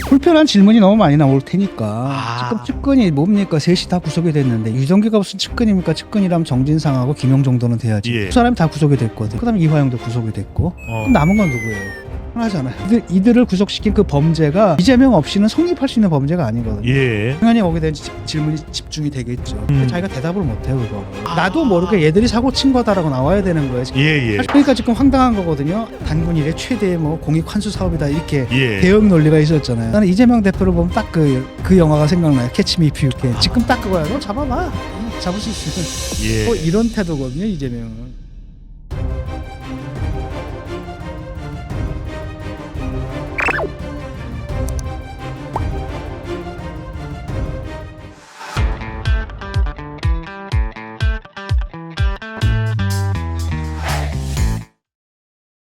불편한 질문이 너무 많이 나올 테니까 지금 측근이 뭡니까? 셋이 다 구속이 됐는데 유정규가 무슨 측근입니까? 측근이라면 정진상하고 김용 정도는 돼야지. 예. 두 사람이 다 구속이 됐거든. 그다음에 이화영도 구속이 됐고 그럼 남은 건 누구예요? 하나잖아요. 이들을 구속시킨 그 범죄가 이재명 없이는 성립할 수 있는 범죄가 아니거든요. 예. 당연히 거기에 대한 질문이 집중이 되겠죠. 근데 자기가 대답을 못해요 그거. 나도 모르게 얘들이 사고 친 거다라고 나와야 되는 거예요. 지금. 예. 그러니까 지금 황당한 거거든요. 단군 이래 최대 뭐 공익 환수 사업이다 이렇게 예. 대응 논리가 있었잖아요. 나는 이재명 대표를 보면 딱 그 영화가 생각나요. 캐치 미 이프 유 캔. 지금 딱 그거야. 너 잡아봐. 잡을 수 있으면. 예. 뭐 이런 태도거든요 이재명은.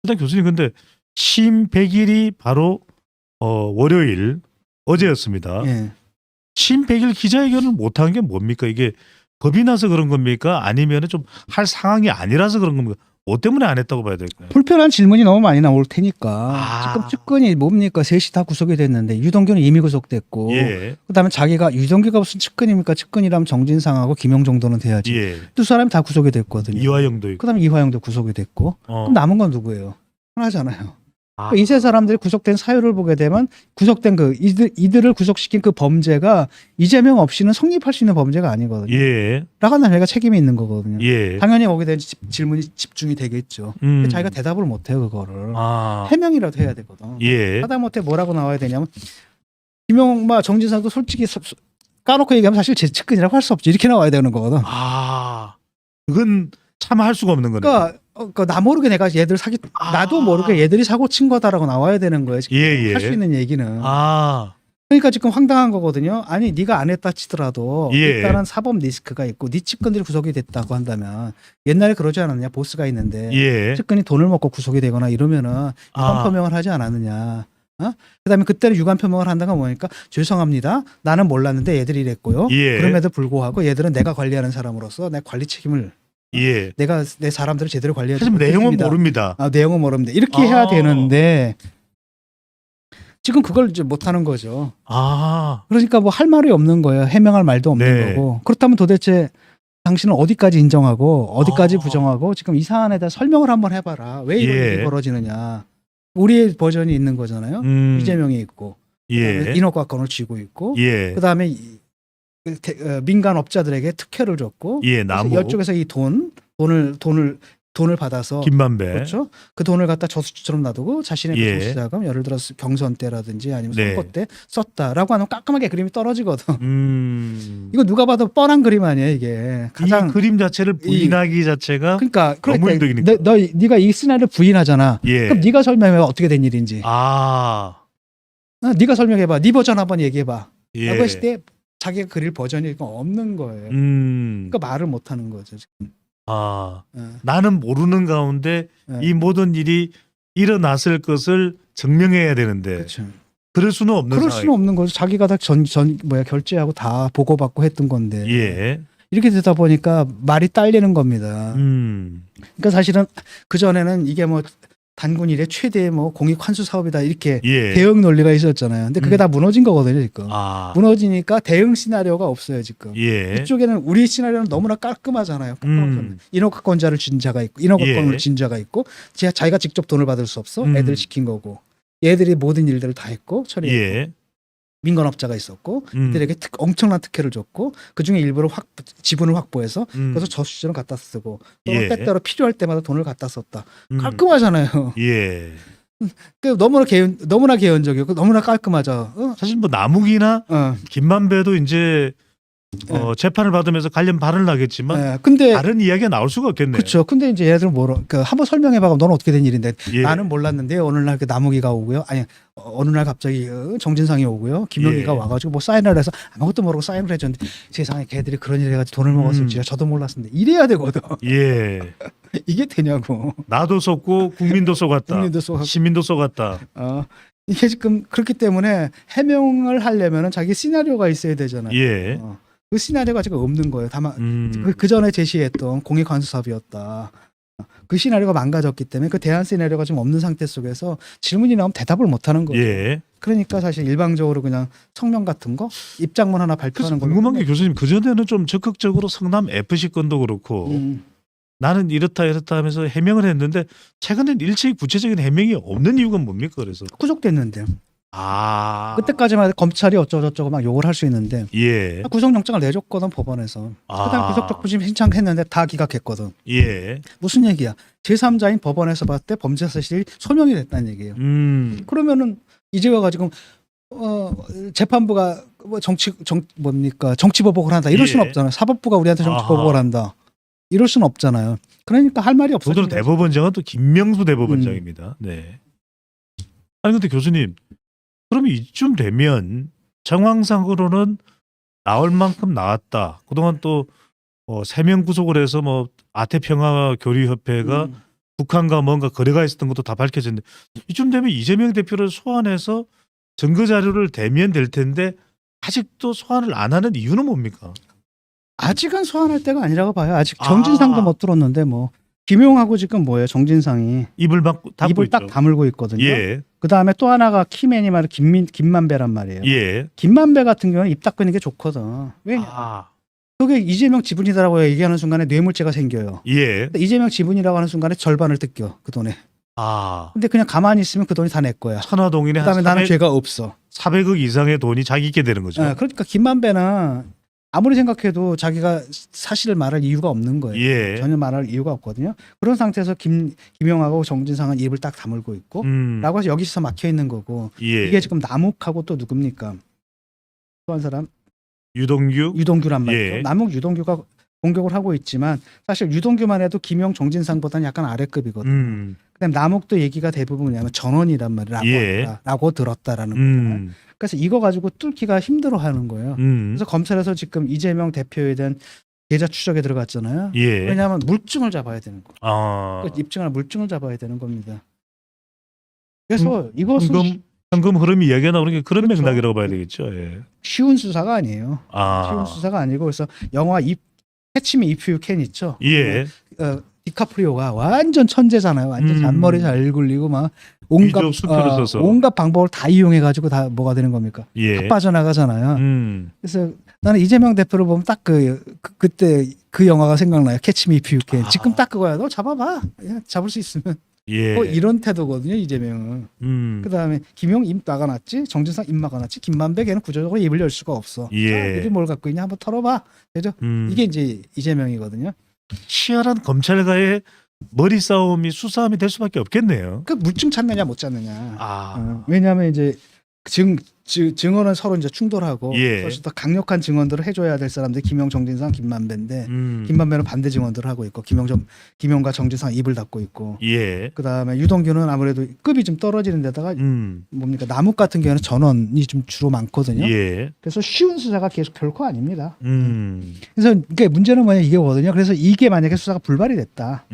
일단 교수님 근데 취임 100일이 바로 월요일 어제였습니다. 예. 취임 100일 기자회견을 못한 게 뭡니까? 이게 겁이 나서 그런 겁니까? 아니면 좀 할 상황이 아니라서 그런 겁니까? 뭐 때문에 안 했다고 봐야 될까요? 불편한 질문이 너무 많이 나올 테니까 지금 측근이 뭡니까? 셋이 다 구속이 됐는데 유동규는 이미 구속됐고 예. 그다음에 자기가 유동규가 무슨 측근입니까? 측근이라면 정진상하고 김용 정도는 돼야지. 예. 두 사람이 다 구속이 됐거든요. 이화영도 있고. 그다음에 이화영도 구속이 됐고 그럼 남은 건 누구예요? 하나잖아요. 그러니까 이세 사람들이 구속된 사유를 보게 되면 구속된 이들을 구속시킨 그 범죄가 이재명 없이는 성립할 수 있는 범죄가 아니거든요. 예. 라고 하면 자기가 책임이 있는 거거든요. 예. 당연히 거기에 대한 질문이 집중이 되겠죠. 근데 자기가 대답을 못해요 그거를. 해명이라도 해야 되거든. 예. 하다못해 뭐라고 나와야 되냐면 김용마 정진상도 솔직히 까놓고 얘기하면 사실 제 측근이라고 할 수 없지 이렇게 나와야 되는 거거든. 그건 참 할 수가 없는 거네. 그러니까 나 모르게 내가 얘들 나도 모르게 얘들이 사고 친 거다라고 나와야 되는 거예요. 예. 할 수 있는 얘기는. 그러니까 지금 황당한 거거든요. 아니 네가 안 했다 치더라도 예. 일단은 사법 리스크가 있고 네 측근들이 구속이 됐다고 한다면 옛날에 그러지 않았냐 보스가 있는데 예. 측근이 돈을 먹고 구속이 되거나 이러면은 유감 표명을 하지 않았느냐. 그다음에 그때는 유감 표명을 한다는 건 뭐니까 죄송합니다. 나는 몰랐는데 얘들이 이랬고요. 예. 그럼에도 불구하고 얘들은 내가 관리하는 사람으로서 내 관리 책임을 예. 내가 내 사람들을 제대로 관리해야 하지만 내용은 모릅니다. 내용은 모릅니다. 이렇게 해야 되는데 지금 그걸 이제 못 하는 거죠. 그러니까 뭐 할 말이 없는 거예요. 해명할 말도 없는 거고. 그렇다면 도대체 당신은 어디까지 인정하고 어디까지 부정하고 지금 이 사안에 대한 설명을 한번 해봐라. 왜 이런 일이 벌어지느냐. 우리의 버전이 있는 거잖아요. 이재명이 있고 인허가권을 쥐고 있고 그다음에 민간 업자들에게 특혜를 줬고 이쪽에서 이 돈을 받아서 김만배 그렇죠. 그 돈을 갖다 저수지처럼 놔두고 자신의 그 정치자금 예를 들어서 경선 때라든지 아니면 선거 때 썼다라고 하면 깔끔하게 그림이 떨어지거든. 이거 누가 봐도 뻔한 그림 아니에요 이게. 가장 이 그림 자체를 부인하기 자체가 그러니까 너무 힘들니까. 네가 이 시나리오를 부인하잖아. 그럼 네가 설명해 어떻게 된 일인지. 네가 설명해봐. 네 버전 한번 얘기해봐. 라고 했을 때 자기가 그릴 버전이 없는 거예요. 그러니까 말을 못하는 거죠 지금. 나는 모르는 가운데 이 모든 일이 일어났을 것을 증명해야 되는데 그렇죠. 그럴 수는 없는 그럴 수는 없는 거죠. 자기가 다 결제하고 다 보고받고 했던 건데 이렇게 되다 보니까 말이 딸리는 겁니다. 그러니까 사실은 그 전에는 이게 뭐 단군 이래 최대 뭐 공익 환수 사업이다 이렇게 대응 논리가 있었잖아요. 근데 그게 다 무너진 거거든요 지금. 무너지니까 대응 시나리오가 없어요 지금. 이쪽에는 우리 시나리오는 너무나 깔끔하잖아요. 인허가권자를 진 자가 있고 인허가권을 진 자가 있고 자기가 직접 돈을 받을 수 없어. 애들 시킨 거고. 얘들이 모든 일들을 다 했고 처리했고. 민간업자가 있었고 그들에게 엄청난 특혜를 줬고 그중에 일부를 지분을 확보해서 그래서 저수지를 갖다 쓰고 또 때때로 필요할 때마다 돈을 갖다 썼다. 깔끔하잖아요. 너무나 개연적이고 너무나 깔끔하죠. 사실 뭐 남욱이나 김만배도 이제 재판을 받으면서 관련 발언을 하겠지만 근데 다른 이야기가 나올 수가 없겠네요. 그렇죠. 근데 이제 얘들은 한번 설명해봐. 너는 어떻게 된 일인데? 나는 몰랐는데 어느 날 그 남욱이가 오고요. 아니 어느 날 갑자기 정진상이 오고요. 김용희가 와가지고 뭐 사인을 해서 아무것도 모르고 사인을 해줬는데 세상에 걔들이 그런 일 해가지고 돈을 먹었을지 저도 몰랐는데 이래야 되거든. 이게 되냐고. 나도 속고 국민도 속았다. 시민도 속았다. 이게 지금 그렇기 때문에 해명을 하려면 자기 시나리오가 있어야 되잖아요. 그 시나리오가 지금 없는 거예요. 다만 그 전에 제시했던 공익 환수 사업이었다. 그 시나리오가 망가졌기 때문에 그 대안 시나리오가 지금 없는 상태 속에서 질문이 나오면 대답을 못 하는 거죠. 그러니까 사실 일방적으로 그냥 성명 같은 거 입장문 하나 그래서 발표하는 걸로. 궁금한 게 교수님 그 전에는 좀 적극적으로 성남 FC 건도 그렇고 나는 이렇다 하면서 해명을 했는데 최근엔 일체의 구체적인 해명이 없는 이유가 뭡니까? 그래서 구속됐는데 아 그때까지만 해도 검찰이 어쩌고저쩌고 막 욕을 할 수 있는데 예. 구속영장을 내줬거든 법원에서. 그다음 구속적 부심 신청했는데 다 기각했거든. 예. 무슨 얘기야? 제3자인 법원에서 봤을 때 범죄 사실이 소명이 됐다는 얘기예요. 그러면은 이제 와가지고 재판부가 뭐 정치 보복을 한다 이럴 수는 예. 없잖아요. 사법부가 우리한테 정치 아하. 보복을 한다 이럴 수는 없잖아요. 그러니까 할 말이 없어요. 저도 대법원장은 또 김명수 대법원장입니다. 네. 아니 근데 교수님 그럼 이쯤 되면 정황상으로는 나올 만큼 나왔다. 그동안 또 3명 구속을 해서 뭐 아태평화교류협회가 북한과 뭔가 거래가 있었던 것도 다 밝혀졌는데 이쯤 되면 이재명 대표를 소환해서 증거 자료를 대면 될 텐데 아직도 소환을 안 하는 이유는 뭡니까? 아직은 소환할 때가 아니라고 봐요. 아직 정진상도 못 들었는데 뭐 김용하고 지금 뭐예요? 정진상이 입을 닫고 입을 딱 있죠. 다물고 있거든요. 예. 그 다음에 또 하나가 키맨이 말은 김만배란 말이에요. 예. 김만배 같은 경우는 입 닫고 있는 게 좋거든. 왜냐? 그게 이재명 지분이다라고 얘기하는 순간에 뇌물죄가 생겨요. 예. 이재명 지분이라고 하는 순간에 절반을 뜯겨 그 돈에. 근데 그냥 가만히 있으면 그 돈이 다 내 거야. 천화동인의 그다음에 나는 죄가 없어. 400억 이상의 돈이 자기 있게 되는 거죠. 그러니까 김만배는 아무리 생각해도 자기가 사실을 말할 이유가 없는 거예요. 예. 전혀 말할 이유가 없거든요. 그런 상태에서 김용하고 정진상은 입을 딱 다물고 있고 라고 해서 여기서 막혀 있는 거고 예. 이게 지금 남욱하고 또 누굽니까? 또 한 사람 유동규란 말이죠. 예. 남욱 유동규가 공격을 하고 있지만 사실 유동규만 해도 김용 정진상보다는 약간 아래급이거든요. 그다음 남욱도 얘기가 대부분 뭐냐면 전원이란 말이라고 예. 라고 들었다라는 거예요. 그래서 이거 가지고 뚫기가 힘들어하는 거예요. 그래서 검찰에서 지금 이재명 대표에 대한 계좌 추적에 들어갔잖아요. 예. 왜냐하면 물증을 잡아야 되는 거. 아. 그러니까 입증할 물증을 잡아야 되는 겁니다. 그래서 이것은 현금 흐름이 이야기가 나오는 게 그런 그렇죠. 맥락이라고 봐야 되겠죠. 예. 쉬운 수사가 아니에요. 아. 쉬운 수사가 아니고 그래서 영화 캐치미 이프 유 캔 있죠. 예. 디카프리오가 완전 천재잖아요. 완전 잔머리 잘 굴리고 막 온갖 위조 수표를 써서. 온갖 방법을 다 이용해 가지고 다 뭐가 되는 겁니까? 예. 다 빠져나가잖아요. 그래서 나는 이재명 대표를 보면 딱 그때 그 영화가 생각나요. 캐치미 이프 유 캔. 지금 딱 그거야. 너 잡아봐. 야, 잡을 수 있으면. 예. 이런 태도거든요. 이재명은. 그다음에 김용 입 막아놨지. 정진상 입 막아놨지. 김만배 걔는 구조적으로 입을 열 수가 없어. 예. 일이 뭘 갖고 있냐 한번 털어봐. 그죠? 이게 이제 이재명이거든요. 치열한 검찰과의 머리 싸움이 수싸움이 될 수밖에 없겠네요. 그 물증 찾느냐 못 찾느냐. 아. 왜냐하면 이제 증언은 서로 이제 충돌하고 예. 그래서 더 강력한 증언들을 해줘야 될 사람들이 김용, 정진상, 김만배인데 김만배는 반대 증언들을 하고 있고 김용과 정진상 입을 닫고 있고. 예. 그 다음에 유동규는 아무래도 급이 좀 떨어지는 데다가 뭡니까 남욱 같은 경우는 전원이 좀 주로 많거든요. 예. 그래서 쉬운 수사가 계속 결코 아닙니다. 음. 그래서 이게 문제는 뭐냐 이게거든요. 그래서 이게 만약에 수사가 불발이 됐다.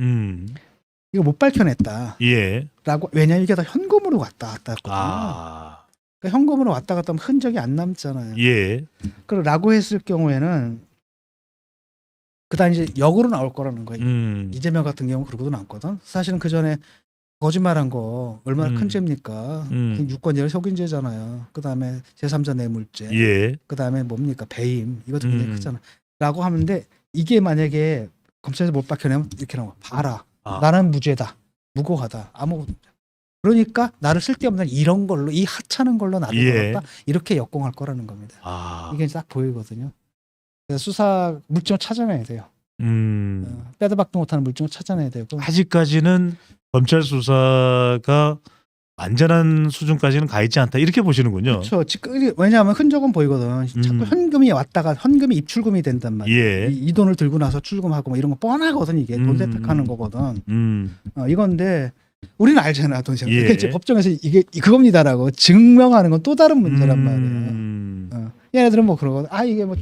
이거 못 밝혀냈다. 예. 라고 왜냐면 이게 다 현금으로 왔다 갔다 했거든요. 아. 그러니까 현금으로 왔다 갔다 하면 흔적이 안 남잖아요. 예. 라고 했을 경우에는 그다음 이제 역으로 나올 거라는 거예요. 이재명 같은 경우 그러고도 남거든. 사실은 그 전에 거짓말한 거 얼마나 큰 죄입니까? 유권자를 속인죄잖아요. 그다음에 제3자 뇌물죄. 예. 그다음에 뭡니까 배임 이것도 굉장히 크잖아. 라고 하는데 이게 만약에 검찰에서 못 밝혀내면 이렇게 나와. 봐라. 나는 무죄다. 무고하다. 아무것도. 그러니까 나를 쓸데없는 이런 걸로 이 하찮은 걸로 나를 예. 걸었다. 이렇게 역공할 거라는 겁니다. 이게 딱 보이거든요. 그래서 수사 물증을 찾아내야 돼요. 빼도 박도 못하는 물증을 찾아내야 되고. 아직까지는 검찰 수사가 완전한 수준까지는 가 있지 않다 이렇게 보시는군요. 그렇죠. 왜냐하면 흔적은 보이거든. 자꾸 현금이 왔다가 현금이 입출금이 된단 말이에요. 예. 이 돈을 들고 나서 출금하고 뭐 이런 거 뻔하거든. 이게 돈 세탁하는 거거든. 이건데 우리는 알잖아 돈 세탁. 예. 이제 법정에서 이게 그겁니다라고 증명하는 건 또 다른 문제란 말이에요. 얘네들은 뭐 그러거든. 이게 뭐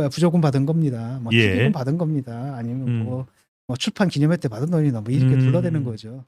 부조금 받은 겁니다. 뭐 예. 축의금 받은 겁니다. 아니면 뭐 출판 기념회 때 받은 돈이다. 뭐 이렇게 둘러대는 거죠.